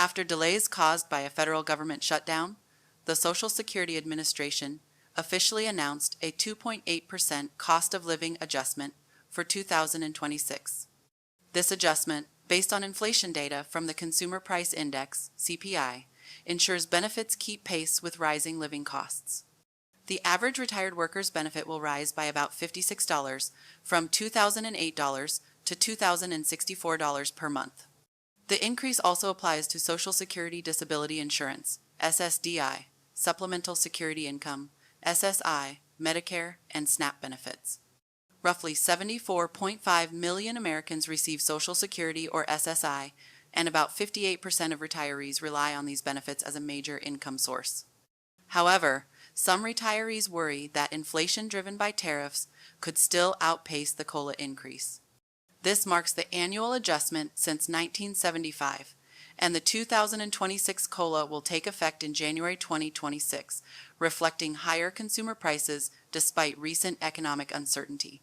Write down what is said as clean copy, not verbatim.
After delays caused by a federal government shutdown, the Social Security Administration officially announced a 2.8% cost of living adjustment for 2026. This adjustment, based on inflation data from the Consumer Price Index, CPI, ensures benefits keep pace with rising living costs. The average retired worker's benefit will rise by about $56 from $2,008 to $2,064 per month. The increase also applies to Social Security Disability Insurance, SSDI, Supplemental Security Income, SSI, Medicare, and SNAP benefits. Roughly 74.5 million Americans receive Social Security or SSI, and about 58% of retirees rely on these benefits as a major income source. However, some retirees worry that inflation driven by tariffs could still outpace the COLA increase. This marks the annual adjustment since 1975, and the 2026 COLA will take effect in January 2026, reflecting higher consumer prices despite recent economic uncertainty.